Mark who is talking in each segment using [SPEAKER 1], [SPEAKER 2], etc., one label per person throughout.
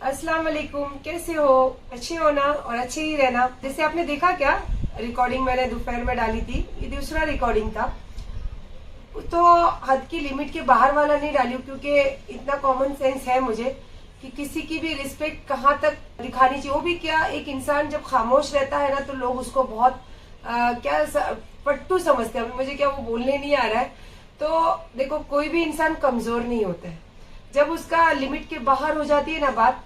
[SPEAKER 1] अस्सलाम वालेकुम, कैसे हो? अच्छे हो ना? और अच्छे ही रहना। जैसे आपने देखा क्या, रिकॉर्डिंग मैंने दोपहर में डाली थी, ये दूसरा रिकॉर्डिंग था। तो हद की लिमिट के बाहर वाला नहीं डाली हूँ, क्योंकि इतना कॉमन सेंस है मुझे कि किसी की भी रिस्पेक्ट कहाँ तक दिखानी चाहिए। वो भी क्या, एक इंसान जब खामोश रहता है ना तो लोग उसको बहुत पट्टू समझते हैं। मुझे क्या वो बोलने नहीं आ रहा है। तो देखो, कोई भी इंसान कमजोर नहीं होता है। जब उसका लिमिट के बाहर हो जाती है ना बात,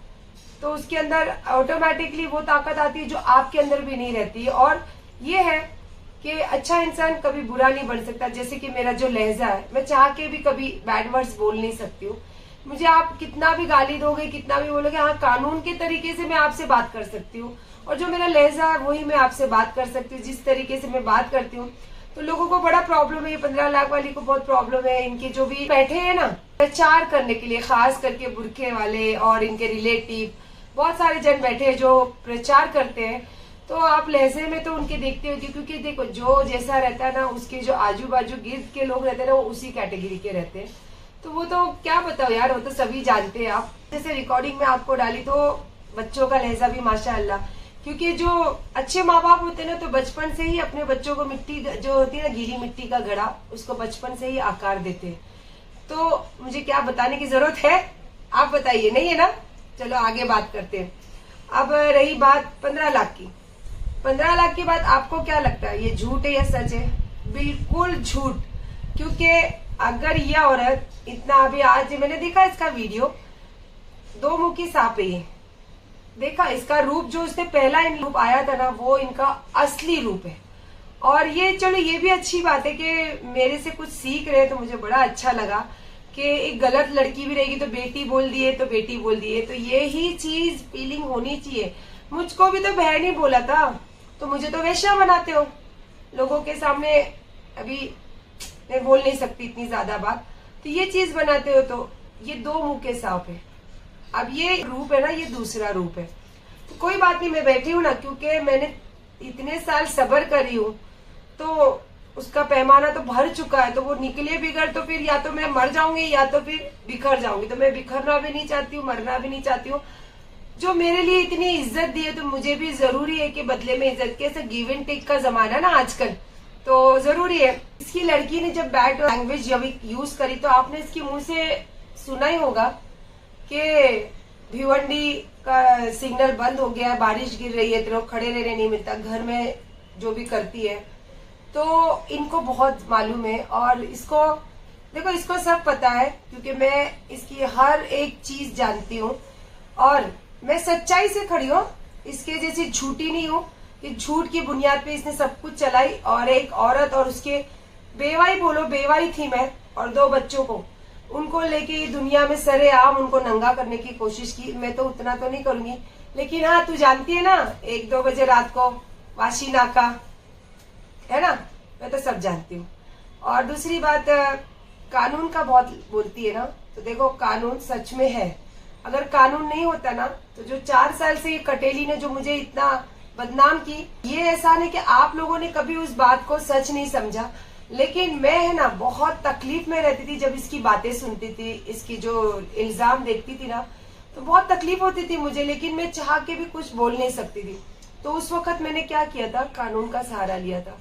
[SPEAKER 1] तो उसके अंदर ऑटोमेटिकली वो ताकत आती है जो आपके अंदर भी नहीं रहती है। और ये है कि अच्छा इंसान कभी बुरा नहीं बन सकता। जैसे कि मेरा जो लहजा है, मैं चाह के भी कभी बैड वर्ड्स बोल नहीं सकती हूँ। मुझे आप कितना भी गाली दोगे, कितना भी बोलोगे, हाँ कानून के तरीके से मैं आपसे बात कर सकती हूँ। और जो मेरा लहजा है वही मैं आपसे बात कर सकती हूँ, जिस तरीके से मैं बात करती हूँ। तो लोगों को बड़ा प्रॉब्लम है, ये 15 लाख वाली को बहुत प्रॉब्लम है। इनके जो भी बैठे हैं ना प्रचार करने के लिए, खास करके बुरखे वाले और इनके रिलेटिव, बहुत सारे जन बैठे हैं जो प्रचार करते हैं। तो आप लहजे में तो उनके देखते होंगे, क्योंकि देखो जो जैसा रहता है ना, उसके जो आजू बाजू गिर्द के लोग रहते हैं ना, वो उसी कैटेगरी के रहते हैं। तो वो तो क्या बताओ यार, वो तो सभी जानते हैं। आप जैसे रिकॉर्डिंग में आपको डाली तो बच्चों का लहजा भी माशाअल्लाह, क्योंकि जो अच्छे माँ बाप होते हैं ना, तो बचपन से ही अपने बच्चों को मिट्टी जो होती है ना, गीली मिट्टी का घड़ा, उसको बचपन से ही आकार देते हैं। तो मुझे क्या बताने की जरूरत है, आप बताइए, नहीं है ना? चलो आगे बात करते हैं। अब रही बात 15 लाख की। 15 लाख की बात आपको क्या लगता है, ये झूठ है या सच है? बिल्कुल झूठ। क्योंकि अगर ये औरत इतना, अभी आज मैंने देखा इसका वीडियो, दो मुखी सांप है ये। देखा इसका रूप, जो इसने पहला इन रूप आया था ना, वो इनका असली रूप है। और ये चलो, ये भी अच्छी बात है कि मेरे से कुछ सीख रहे हैं, तो मुझे बड़ा अच्छा लगा कि एक गलत लड़की भी रहेगी तो बेटी बोल दिए तो बेटी बोल दिए। तो ये ही चीज फीलिंग होनी चाहिए। मुझको भी तो बहन ही बोला था, तो मुझे तो वैश्या बनाते हो लोगों के सामने। अभी मैं बोल नहीं सकती इतनी ज्यादा बात, तो ये चीज बनाते हो। तो ये दो मुंह के सांप है। अब ये रूप है ना, ये दूसरा रूप है। तो कोई बात नहीं, मैं बैठी हूँ ना, क्योंकि मैंने इतने साल सब्र करी हूँ, तो उसका पैमाना तो भर चुका है। तो वो निकले बिगड़ तो फिर या तो मैं मर जाऊंगी या तो फिर बिखर जाऊंगी। तो मैं बिखरना भी नहीं चाहती हूँ, मरना भी नहीं चाहती हूँ। जो मेरे लिए इतनी इज्जत दी है, तो मुझे भी जरूरी है कि बदले में इज्जत के। ऐसे गिव एंड टेक का जमाना है ना आजकल, तो जरूरी है। इसकी लड़की ने जब बैड लैंग्वेज जब यूज करी, तो आपने इसके मुंह से सुना ही होगा कि भिवंडी का सिग्नल बंद हो गया, बारिश गिर रही है, तो खड़े रहने नहीं मिलता, घर में जो भी करती है। तो इनको बहुत मालूम है। और इसको देखो, इसको सब पता है, क्योंकि मैं इसकी हर एक चीज जानती हूँ। और मैं सच्चाई से खड़ी हूँ, इसके जैसी झूठी नहीं हूँ कि झूठ की बुनियाद पे इसने सब कुछ चलाई। और एक औरत और उसके बेवाई, बोलो बेवाई थी मैं, और दो बच्चों को, उनको लेके दुनिया में सरेआम उनको नंगा करने की कोशिश की। मैं तो उतना तो नहीं करूंगी, लेकिन हाँ, तू जानती है ना, 1-2 बजे रात को वाशी नाका है ना, मैं तो सब जानती हूँ। और दूसरी बात, कानून का बहुत बोलती है ना, तो देखो कानून सच में है। अगर कानून नहीं होता ना, तो जो 4 साल से ये कटेली ने जो मुझे इतना बदनाम की, ये एहसान है कि आप लोगों ने कभी उस बात को सच नहीं समझा। लेकिन मैं है ना, बहुत तकलीफ में रहती थी जब इसकी बातें सुनती थी, इसकी जो इल्जाम देखती थी ना, तो बहुत तकलीफ होती थी मुझे। लेकिन मैं चाह के भी कुछ बोल नहीं सकती थी। तो उस वक्त मैंने क्या किया था, कानून का सहारा लिया था।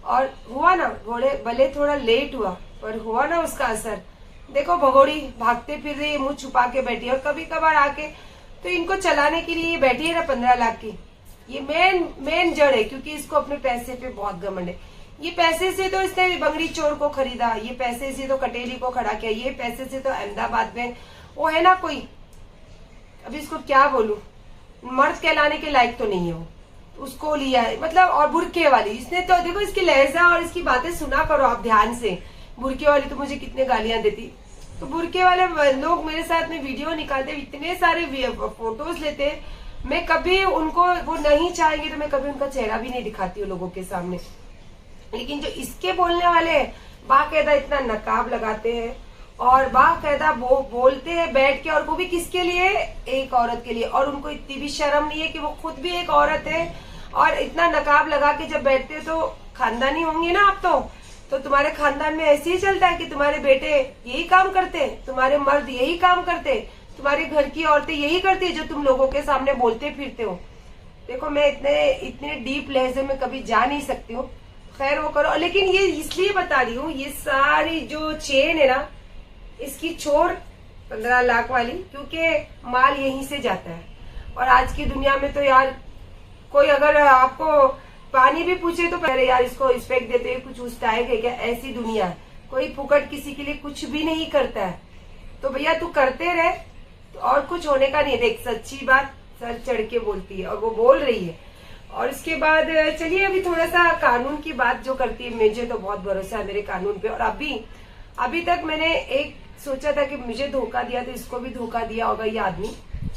[SPEAKER 1] और हुआ ना, भले थोड़ा लेट हुआ, पर हुआ ना उसका असर। देखो भगोड़ी भागते फिर रही है, मुंह छुपा के बैठी है। और कभी कभार आके तो इनको चलाने के लिए बैठी है ना 15 लाख की, ये मेन जड़ है। क्योंकि इसको अपने पैसे पे बहुत घमंड है। ये पैसे से तो इसने बंगड़ी चोर को खरीदा, ये पैसे से तो कटेली को खड़ा किया, ये पैसे से तो अहमदाबाद में वो है ना कोई, अभी इसको क्या बोलूं, मर्द कहलाने के लायक तो नहीं है वो, उसको लिया है मतलब। और बुरके वाली इसने तो देखो, इसकी लहजा और इसकी बातें सुना करो आप ध्यान से। बुरके वाली तो मुझे कितने गालियां देती। तो बुरके वाले लोग मेरे साथ में वीडियो निकालते, इतने सारे फोटोज लेते, मैं कभी उनको, वो नहीं चाहेंगे तो मैं कभी उनका चेहरा भी नहीं दिखाती हूँ लोगों के सामने। लेकिन जो इसके बोलने वाले हैं, बाकायदा इतना नकाब लगाते हैं और बाकायदा वो बोलते हैं बैठ के, और वो भी किसके लिए, एक औरत के लिए। और उनको इतनी भी शर्म नहीं है कि वो खुद भी एक औरत है। और इतना नकाब लगा के जब बैठते हो, तो खानदानी होंगे ना आप, तो तुम्हारे खानदान में ऐसे ही चलता है कि तुम्हारे बेटे यही काम करते, तुम्हारे मर्द यही काम करते, तुम्हारे घर की औरतें यही करती है जो तुम लोगों के सामने बोलते फिरते हो। देखो मैं इतने डीप लहजे में कभी जा नहीं सकती हूँ, खैर वो करो। लेकिन ये इसलिए बता रही हूँ, ये सारी जो चेन है ना, इसकी छोड़ 15 लाख वाली, क्योंकि माल यहीं से जाता है। और आज की दुनिया में तो यार कोई अगर आपको पानी भी पूछे तो पहले यार इसको रिस्पेक्ट देते हैं, कुछ उस्ताएगा क्या? ऐसी दुनिया है, कोई फुकट किसी के लिए कुछ भी नहीं करता है। तो भैया तू करते रहे, तो और कुछ होने का नहीं। देख सच्ची बात सर चढ़ के बोलती है और वो बोल रही है। और इसके बाद चलिए अभी थोड़ा सा कानून की बात जो करती है, मुझे तो बहुत भरोसा है मेरे कानून पे। और अभी तक मैंने एक सोचा था कि मुझे धोखा दिया तो इसको भी धोखा दिया होगा ये आदमी,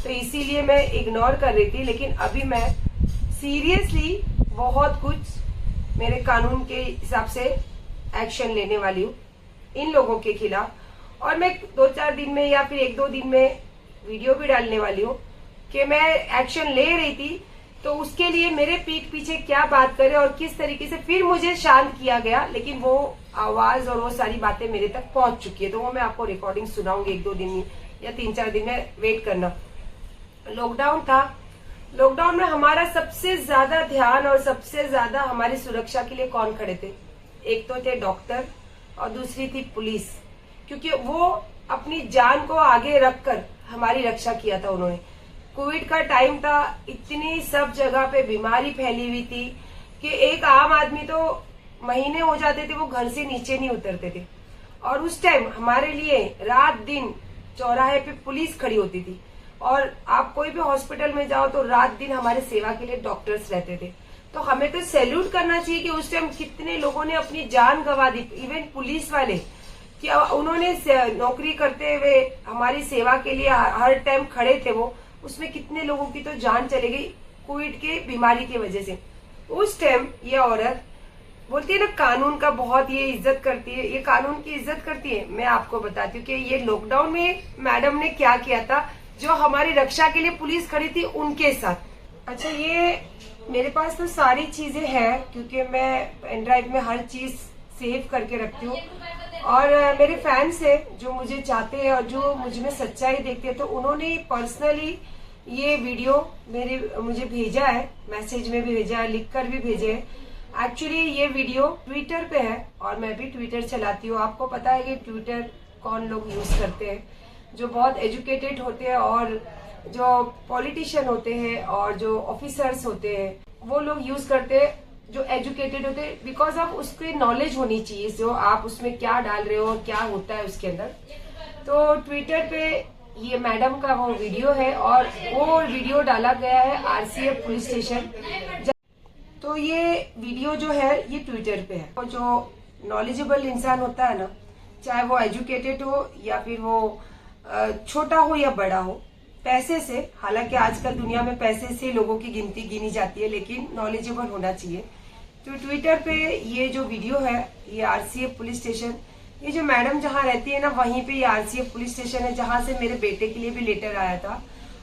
[SPEAKER 1] तो इसीलिए मैं इग्नोर कर रही थी। लेकिन अभी मैं सीरियसली बहुत कुछ मेरे कानून के हिसाब से एक्शन लेने वाली हूँ इन लोगों के खिलाफ। और मैं 2-4 दिन में या फिर 1-2 दिन में वीडियो भी डालने वाली हूँ कि मैं एक्शन ले रही थी, तो उसके लिए मेरे पीठ पीछे क्या बात करे और किस तरीके से फिर मुझे शांत किया गया। लेकिन वो आवाज और वो सारी बातें मेरे तक पहुंच चुकी है, तो वो मैं आपको रिकॉर्डिंग सुनाऊंगी 1-2 दिन या 3-4 दिन में, वेट करना। लॉकडाउन था, लॉकडाउन में हमारा सबसे ज्यादा ध्यान और सबसे ज्यादा हमारी सुरक्षा के लिए कौन खड़े थे? एक तो थे डॉक्टर और दूसरी थी पुलिस, क्योंकि वो अपनी जान को आगे रखकर हमारी रक्षा किया था उन्होंने। कोविड का टाइम था, इतनी सब जगह पे बीमारी फैली हुई थी कि एक आम आदमी तो महीने हो जाते थे वो घर से नीचे नहीं उतरते थे। और उस टाइम हमारे लिए रात दिन चौराहे पे पुलिस खड़ी होती थी, और आप कोई भी हॉस्पिटल में जाओ तो रात दिन हमारे सेवा के लिए डॉक्टर्स रहते थे। तो हमें तो सैल्यूट करना चाहिए कि उस टाइम कितने लोगों ने अपनी जान गंवा दी। इवन पुलिस वाले कि उन्होंने नौकरी करते हुए हमारी सेवा के लिए हर टाइम खड़े थे, वो उसमें कितने लोगों की तो जान चली गई कोविड के बीमारी की वजह से। उस टाइम ये औरत बोलती है ना कानून का बहुत ये इज्जत करती है, ये कानून की इज्जत करती है। मैं आपको बताती हूँ कि ये लॉकडाउन में मैडम ने क्या किया था, जो हमारी रक्षा के लिए पुलिस खड़ी थी उनके साथ। अच्छा, ये मेरे पास तो सारी चीजें हैं क्योंकि मैं पेन ड्राइव में हर चीज सेव करके रखती हूँ। और मेरे फैंस है जो मुझे चाहते हैं और जो मुझ में सच्चाई देखते हैं, तो उन्होंने पर्सनली ये वीडियो मुझे भेजा है, मैसेज में भी भेजा है, लिखकर भी भेजे है। एक्चुअली ये वीडियो ट्विटर पे है और मैं भी ट्विटर चलाती हूँ। आपको पता है कि ट्विटर कौन लोग यूज करते हैं, जो बहुत एजुकेटेड होते हैं और जो पॉलिटिशियन होते हैं और जो ऑफिसर्स होते हैं वो लोग यूज करते हैं, जो एजुकेटेड होते हैं, बिकॉज ऑफ उसकी नॉलेज होनी चाहिए जो आप उसमें क्या डाल रहे हो और क्या होता है उसके अंदर। तो ट्विटर पे ये मैडम का वो वीडियो है और वो वीडियो डाला गया है आरसीएफ पुलिस स्टेशन। तो ये वीडियो जो है ये ट्विटर पे है। और जो नॉलेजेबल इंसान होता है ना, चाहे वो एजुकेटेड हो या फिर वो छोटा हो या बड़ा हो, पैसे से, हालांकि आजकल दुनिया में पैसे से लोगों की गिनती गिनी जाती है, लेकिन नॉलेजेबल होना चाहिए। तो ट्विटर पे ये जो वीडियो है ये आरसीएफ पुलिस स्टेशन, ये जो मैडम जहाँ रहती है ना वहीं पे ये आरसीएफ पुलिस स्टेशन है, जहाँ से मेरे बेटे के लिए भी लेटर आया था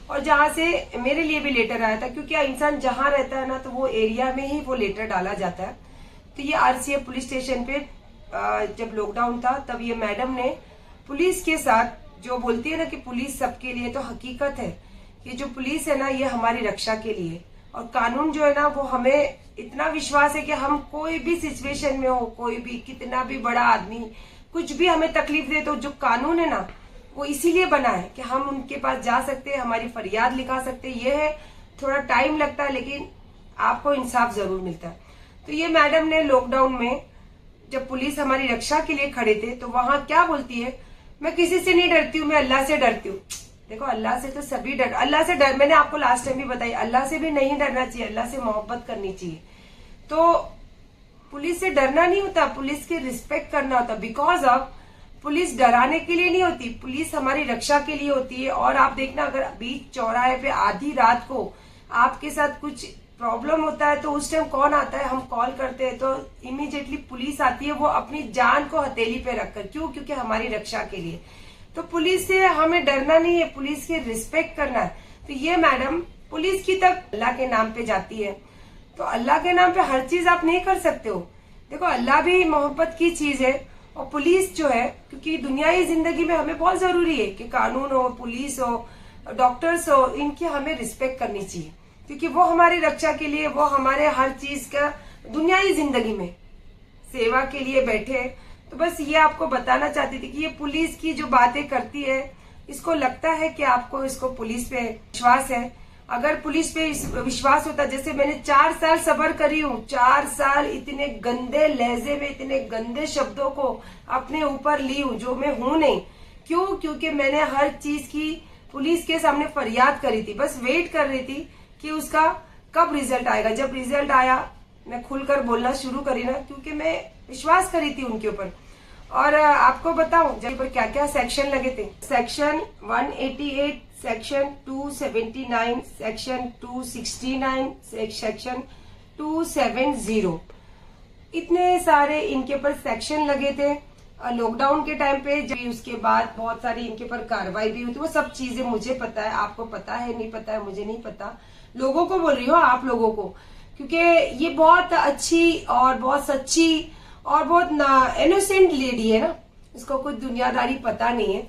[SPEAKER 1] और जहाँ से मेरे लिए भी लेटर आया था। क्योंकि इंसान जहाँ रहता है ना तो वो एरिया में ही वो लेटर डाला जाता है। तो ये आरसीएफ पुलिस स्टेशन पे जब लॉकडाउन था तब ये मैडम ने पुलिस के साथ, जो बोलती है ना कि पुलिस सबके लिए, तो हकीकत है कि जो पुलिस है ना ये हमारी रक्षा के लिए, और कानून जो है ना वो हमें इतना विश्वास है कि हम कोई भी सिचुएशन में हो, कोई भी कितना भी बड़ा आदमी कुछ भी हमें तकलीफ दे, तो जो कानून है ना वो इसीलिए बना है कि हम उनके पास जा सकते हैं, हमारी फरियाद लिखा सकते हैं। ये है थोड़ा टाइम लगता है लेकिन आपको इंसाफ जरूर मिलता है। तो ये मैडम ने लॉकडाउन में जब पुलिस हमारी रक्षा के लिए खड़े थे तो वहां क्या बोलती है, मैं किसी से नहीं डरती हूँ, मैं अल्लाह से डरती हूँ। देखो अल्लाह से तो सभी डर, अल्लाह से डर, मैंने आपको लास्ट टाइम भी बताई, अल्लाह से भी नहीं डरना चाहिए, अल्लाह से मोहब्बत करनी चाहिए। तो पुलिस से डरना नहीं होता, पुलिस की रिस्पेक्ट करना होता। बिकॉज ऑफ पुलिस डराने के लिए नहीं होती, पुलिस हमारी रक्षा के लिए होती है। और आप देखना अगर बीच चौराहे पे आधी रात को आपके साथ कुछ प्रॉब्लम होता है तो उस टाइम कौन आता है, हम कॉल करते हैं तो इमीडिएटली पुलिस आती है, वो अपनी जान को हथेली पे रखकर। क्यों? क्योंकि हमारी रक्षा के लिए। तो पुलिस से हमें डरना नहीं है, पुलिस की रिस्पेक्ट करना है। तो ये मैडम पुलिस की तक अल्लाह के नाम पे जाती है, तो अल्लाह के नाम पे हर चीज आप नहीं कर सकते हो। देखो अल्लाह भी मोहब्बत की चीज है और पुलिस जो है, क्योंकि दुनियाई जिंदगी में हमें बहुत जरूरी है कि कानून हो, पुलिस हो, डॉक्टर्स हो, इनकी हमें रिस्पेक्ट करनी चाहिए, क्योंकि वो हमारी रक्षा के लिए, वो हमारे हर चीज का दुनियाई जिंदगी में सेवा के लिए बैठे। तो बस ये आपको बताना चाहती थी कि ये पुलिस की जो बातें करती है, इसको लगता है कि आपको इसको पुलिस पे विश्वास है। अगर पुलिस पे विश्वास होता, जैसे मैंने 4 साल सब्र करी हूँ, 4 साल इतने गंदे लहजे में, इतने गंदे शब्दों को अपने ऊपर ली हूँ जो मैं हूं नहीं। क्यों? क्योंकि मैंने हर चीज की पुलिस के सामने फरियाद करी थी, बस वेट कर रही थी कि उसका कब रिजल्ट आएगा। जब रिजल्ट आया मैं खुलकर बोलना शुरू करी ना, क्योंकि मैं विश्वास करी थी उनके ऊपर। और आपको बताऊं जब पर क्या क्या सेक्शन लगे थे, सेक्शन 188, सेक्शन 279, सेक्शन 269, सेक्शन 270, इतने सारे इनके ऊपर सेक्शन लगे थे। लॉकडाउन के टाइम पे जब उसके बाद बहुत सारी इनके ऊपर कार्रवाई भी हुई थी। वो सब चीजें मुझे पता है, आपको पता है नहीं पता है मुझे नहीं पता, लोगों को बोल रही हूँ, आप लोगों को, क्योंकि ये बहुत अच्छी और बहुत सच्ची और बहुत इनोसेंट लेडी है ना, इसको कोई दुनियादारी पता नहीं है।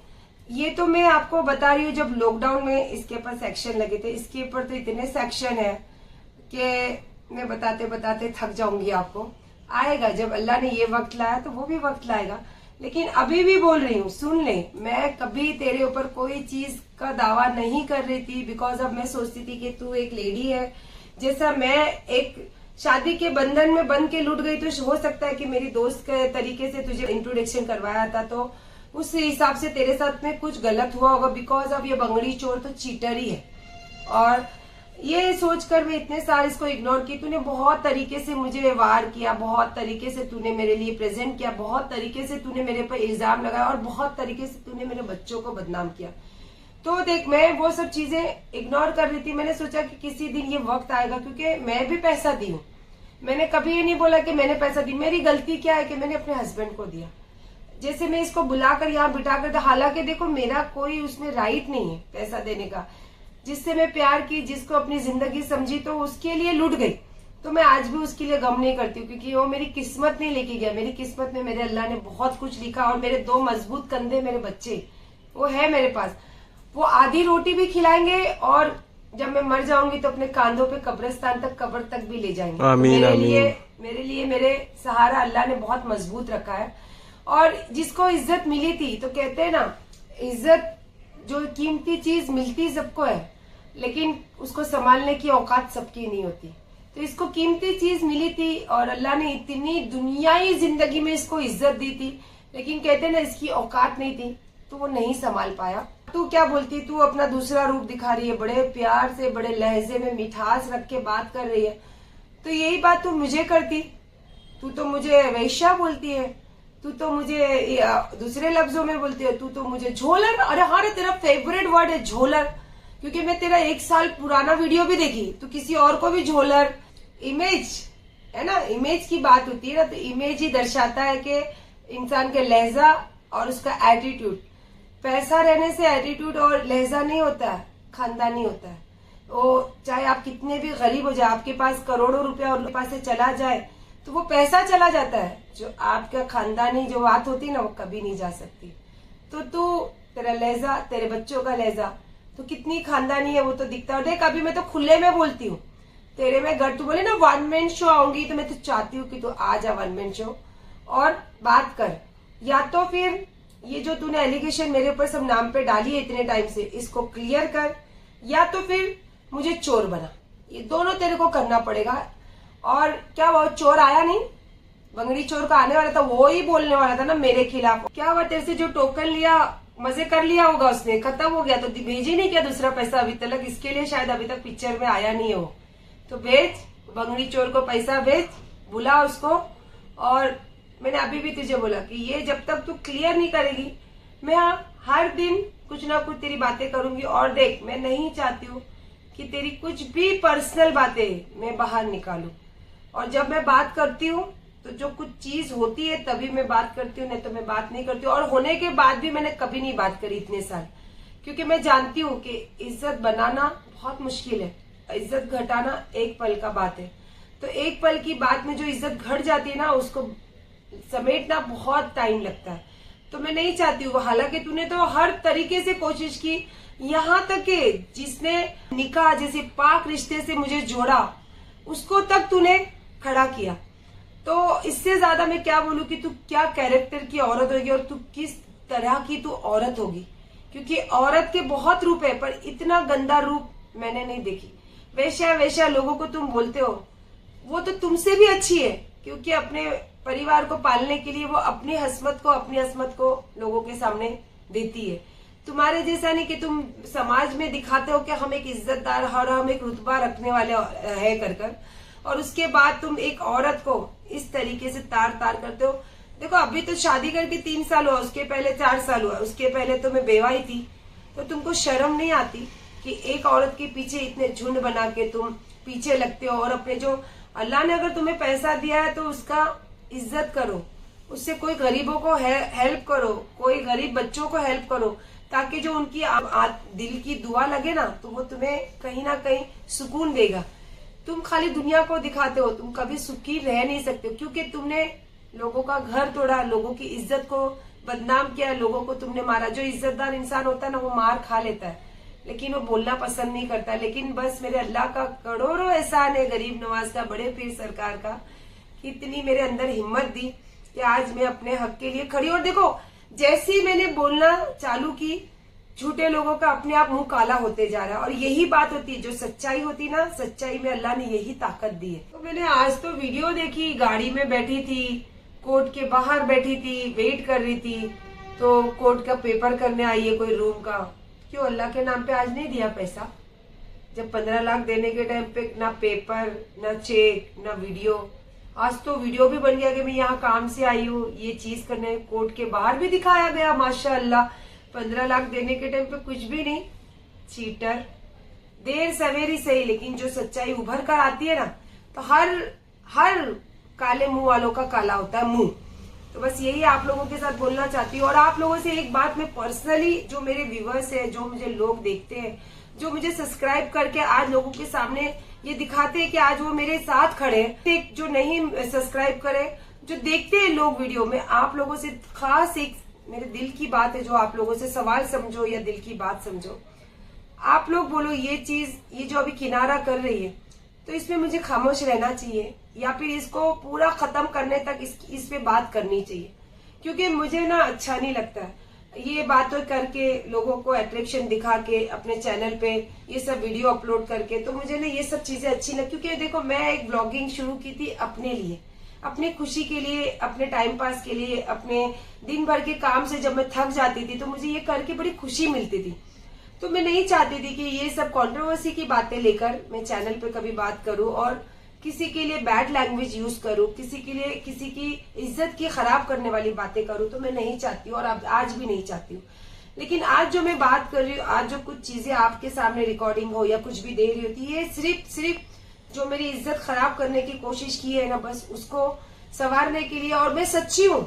[SPEAKER 1] ये तो मैं आपको बता रही हूँ जब लॉकडाउन में इसके ऊपर सेक्शन लगे थे। इसके ऊपर तो इतने सेक्शन है कि मैं बताते बताते थक जाऊंगी। आपको आएगा जब अल्लाह ने ये वक्त लाया तो वो भी वक्त लाएगा, लेकिन अभी भी बोल रही हूँ, सुन ले, मैं कभी तेरे ऊपर कोई चीज का दावा नहीं कर रही थी, बिकॉज अब मैं सोचती थी कि तू एक लेडी है। जैसा मैं एक शादी के बंधन में बंध के लुट गई, तो हो सकता है कि मेरी दोस्त के तरीके से तुझे इंट्रोडक्शन करवाया था, तो उस हिसाब से तेरे साथ में कुछ गलत हुआ होगा, बिकॉज अब ये बंगड़ी चोर तो चीटर ही है। और ये सोचकर मैं इतने साल इसको इग्नोर की। तूने बहुत तरीके से मुझे वार किया, बहुत तरीके से तूने मेरे लिए प्रेजेंट किया, बहुत तरीके से तूने मेरे पर इल्जाम लगाया और बहुत तरीके से तूने मेरे बच्चों को बदनाम किया। तो देख, मैं वो सब चीजें इग्नोर कर रही थी। मैंने सोचा कि किसी दिन ये वक्त आएगा, क्योंकि मैं भी पैसा दी हूँ। मैंने कभी ये नहीं बोला कि मैंने पैसा दी। मेरी गलती क्या है कि मैंने अपने हस्बैंड को दिया। जैसे मैं इसको बुलाकर यहाँ बिठाकर, हालांकि देखो मेरा कोई उसमें राइट नहीं है पैसा देने का। जिससे मैं प्यार की, जिसको अपनी जिंदगी समझी, तो उसके लिए लुट गई। तो मैं आज भी उसके लिए गम नहीं करती हूँ, क्योंकि वो मेरी किस्मत नहीं लेके गया। मेरी किस्मत में मेरे अल्लाह ने बहुत कुछ लिखा, और मेरे 2 मजबूत कंधे, मेरे बच्चे वो है मेरे पास। वो आधी रोटी भी खिलाएंगे, और जब मैं मर जाऊंगी तो अपने कांधों पे कब्रिस्तान तक, कब्र तक भी ले जाएंगे।
[SPEAKER 2] आमीन,
[SPEAKER 1] तो
[SPEAKER 2] मेरे
[SPEAKER 1] लिए मेरे सहारा अल्लाह ने बहुत मजबूत रखा है। और जिसको इज्जत मिली थी, तो कहते हैं ना, इज्जत जो कीमती चीज मिलती सबको है, लेकिन उसको संभालने की औकात सबकी नहीं होती। तो इसको कीमती चीज मिली थी, और अल्लाह ने इतनी दुनियाई जिंदगी में इसको इज्जत दी थी, लेकिन कहते हैं ना, इसकी औकात नहीं थी, तो वो नहीं संभाल पाया। तू क्या बोलती, तू अपना दूसरा रूप दिखा रही है, बड़े प्यार से, बड़े लहजे में मिठास रख के बात कर रही है। तो यही बात तू मुझे करती, तू तो मुझे वैश्या बोलती है, तू तो मुझे दूसरे लफ्जों में बोलती है, तू तो मुझे झोलर। अरे हाँ, तेरा फेवरेट वर्ड है झोलर, क्योंकि मैं तेरा 1 साल पुराना वीडियो भी देखी, तो किसी और को भी झोलर, इमेज है ना, इमेज की बात होती है ना, तो इमेज ही दर्शाता है कि इंसान के लहजा और उसका एटीट्यूड। पैसा रहने से एटीट्यूड और लहजा नहीं होता है, खानदानी होता है। वो चाहे आप कितने भी गरीब हो जाए, आपके पास करोड़ों रुपया और पास से चला जाए, तो वो पैसा चला जाता है, जो आपका खानदानी जो बात होती है ना, वो कभी नहीं जा सकती। तो तू, तेरा लहजा, तेरे बच्चों का लहजा तो कितनी खानदानी है, वो तो दिखता है। देख, अभी मैं तो खुले में बोलती हूँ तेरे में घर, तू बोले ना 1 मैन शो आऊंगी, तो मैं तो चाहती हूँ कि तू आ जा 1 मैन शो और बात कर। या तो फिर ये जो तूने एलिगेशन मेरे ऊपर सब नाम पे डाली है इतने टाइम से, इसको क्लियर कर, या तो फिर मुझे चोर बना। ये दोनों तेरे को करना पड़ेगा। और क्या वो चोर आया नहीं, बंगड़ी चोर का आने वाला था, वो ही बोलने वाला था ना मेरे खिलाफ। क्या हुआ, तेरे से जो टोकन लिया, मजे कर लिया होगा उसने, खत्म हो गया, तो भेज ही नहीं किया दूसरा पैसा अभी तक। इसके लिए शायद अभी तक पिक्चर में आया नहीं हो, तो भेज, बंगड़ी चोर को पैसा भेज, बुला उसको। और मैंने अभी भी तुझे बोला कि ये जब तक तू क्लियर नहीं करेगी, मैं हर दिन कुछ ना कुछ तेरी बातें करूंगी। और देख, मैं नहीं चाहती हूँ कि तेरी कुछ भी पर्सनल बातें मैं बाहर निकालूं। और जब मैं बात करती हूँ तो जो कुछ चीज होती है तभी मैं बात करती हूँ, नहीं तो मैं बात नहीं करती हूँ। और होने के बाद भी मैंने कभी नहीं बात करी इतने साल, क्योंकि मैं जानती हूँ कि इज्जत बनाना बहुत मुश्किल है, इज्जत घटाना एक पल का बात है। तो एक पल की बात में जो इज्जत घट जाती है ना, उसको समेटना बहुत टाइम लगता है। तो मैं नहीं चाहती हूँ। हालांकि तूने तो हर तरीके से कोशिश की, यहाँ तक कि जिसने निकाह जैसे पाक रिश्ते से मुझे जोड़ा उसको तक तूने खड़ा किया। तो इससे ज्यादा मैं क्या बोलूं कि तू क्या कैरेक्टर की औरत होगी और तू किस तरह की तू औरत होगी, क्योंकि औरत के बहुत रूप है पर इतना गंदा रूप मैंने नहीं देखी। वैश्या वैश्या लोगों को तुम बोलते हो, वो तो तुमसे भी अच्छी है, क्योंकि अपने परिवार को पालने के लिए वो अपनी हस्मत को लोगों के सामने देती है। तुम्हारे जैसा नहीं कि तुम समाज में दिखाते हो कि हम एक इज्जतदार और हम एक रुतबा रखने वाले है कर और उसके बाद तुम एक औरत को इस तरीके से तार तार करते हो। देखो अभी तो शादी करके 3 साल हुआ, उसके पहले 4 साल हुआ, उसके पहले तो मैं बेवा ही थी। तो तुमको शर्म नहीं आती कि एक औरत के पीछे इतने झुंड बना के तुम पीछे लगते हो? और अपने जो अल्लाह ने अगर तुम्हें पैसा दिया है तो उसका इज्जत करो, उससे कोई गरीबों को हेल्प करो, कोई गरीब बच्चों को हेल्प करो, ताकि जो उनकी दिल की दुआ लगे ना तो वो तुम्हें कहीं ना कहीं सुकून देगा। तुम खाली दुनिया को दिखाते हो, तुम कभी सुखी रह नहीं सकते हो, क्योंकि तुमने लोगों का घर तोड़ा, लोगों की इज्जत को बदनाम किया, लोगों को तुमने मारा। जो इज्जतदार इंसान होता है ना वो मार खा लेता है, लेकिन वो बोलना पसंद नहीं करता। लेकिन बस मेरे अल्लाह का करोड़ों एहसान है, गरीब नवाज का, बड़े पीर सरकार का, कि इतनी मेरे अंदर हिम्मत दी कि आज मैं अपने हक के लिए खड़ी। और देखो जैसी मैंने बोलना चालू की, झूठे लोगों का अपने आप मुंह काला होते जा रहा है। और यही बात होती है, जो सच्चाई होती ना, सच्चाई में अल्लाह ने यही ताकत दी है। तो मैंने आज तो वीडियो देखी, गाड़ी में बैठी थी, कोर्ट के बाहर बैठी थी, वेट कर रही थी, तो कोर्ट का पेपर करने आई है कोई रूम का। क्यों अल्लाह के नाम पे आज नहीं दिया पैसा? जब 15 लाख देने के टाइम पे ना पेपर, ना चेक, ना वीडियो। आज तो वीडियो भी बन गया कि मैं यहाँ काम से आई हूँ, ये चीज करने। कोर्ट के बाहर भी दिखाया गया, माशाअल्लाह। 15 लाख देने के टाइम पे कुछ भी नहीं। चीटर, देर सवेरी सही, लेकिन जो सच्चाई उभर कर आती है ना, तो हर काले मुंह वालों का काला होता है मुंह। तो बस यही आप लोगों के साथ बोलना चाहती हूँ। और आप लोगों से एक बात मैं पर्सनली, जो मेरे व्यूवर्स है, जो मुझे लोग देखते हैं, जो मुझे सब्सक्राइब करके आज लोगों के सामने ये दिखाते हैं कि आज वो मेरे साथ खड़े हैं, जो नहीं सब्सक्राइब करे, जो देखते हैं लोग वीडियो में, आप लोगों से खास एक मेरे दिल की बात है, जो आप लोगों से सवाल समझो या दिल की बात समझो। आप लोग बोलो ये चीज, ये जो अभी किनारा कर रही है, तो इसमें मुझे खामोश रहना चाहिए या फिर इसको पूरा खत्म करने तक इस पे बात करनी चाहिए? क्योंकि मुझे ना अच्छा नहीं लगता है ये बातें करके, लोगों को अट्रैक्शन दिखा के अपने चैनल पे ये सब वीडियो अपलोड करके। तो मुझे ना ये सब चीजें अच्छी लगी, क्योंकि देखो मैं एक ब्लॉगिंग शुरू की थी अपने लिए, अपने खुशी के लिए, अपने टाइम पास के लिए, अपने दिन भर के काम से जब मैं थक जाती थी तो मुझे ये करके बड़ी खुशी मिलती थी। तो मैं नहीं चाहती थी कि ये सब कंट्रोवर्सी की बातें लेकर मैं चैनल पे कभी बात करूं और किसी के लिए बैड लैंग्वेज यूज करूं, किसी के लिए किसी की इज्जत की खराब करने वाली बातें करूं। तो मैं नहीं चाहती हूँ और आज भी नहीं चाहती हूँ। लेकिन आज जो मैं बात कर रही हूँ, आज जो कुछ चीजें आपके सामने रिकॉर्डिंग हो या कुछ भी दे रही होती है, ये सिर्फ जो मेरी इज्जत खराब करने की कोशिश की है ना, बस उसको संवारने के लिए। और मैं सच्ची हूँ,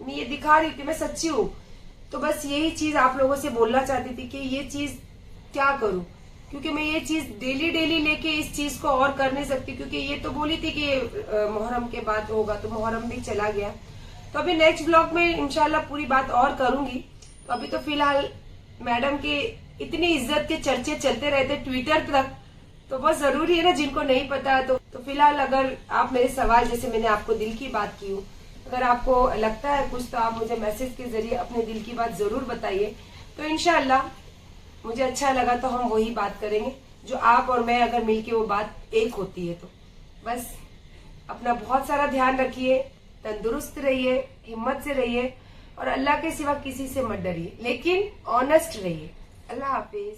[SPEAKER 1] मैं ये दिखा रही थी मैं सच्ची हूँ। तो बस यही चीज आप लोगों से बोलना चाहती थी कि ये चीज क्या करूं, क्योंकि मैं ये चीज डेली लेके इस चीज को और कर नहीं सकती। क्योंकि ये तो बोली थी कि मुहर्रम के बाद होगा, तो मुहर्रम भी चला गया। तो अभी नेक्स्ट ब्लॉग में इंशाल्लाह पूरी बात और करूंगी। तो अभी तो फिलहाल मैडम के इतनी इज्जत के चर्चे चलते रहते ट्विटर तक, तो बहुत जरूरी है ना, जिनको नहीं पता है। तो फिलहाल अगर आप मेरे सवाल, जैसे मैंने आपको दिल की बात की हूँ, अगर आपको लगता है कुछ, तो आप मुझे मैसेज के जरिए अपने दिल की बात जरूर बताइए। तो इंशाल्लाह मुझे अच्छा लगा तो हम वही बात करेंगे, जो आप और मैं अगर मिलके वो बात एक होती है। तो बस अपना बहुत सारा ध्यान रखिए, तंदुरुस्त रहिए, हिम्मत से रहिए और अल्लाह के सिवा किसी से मत डरिए, लेकिन ऑनेस्ट रहिए। अल्लाह हाफिज।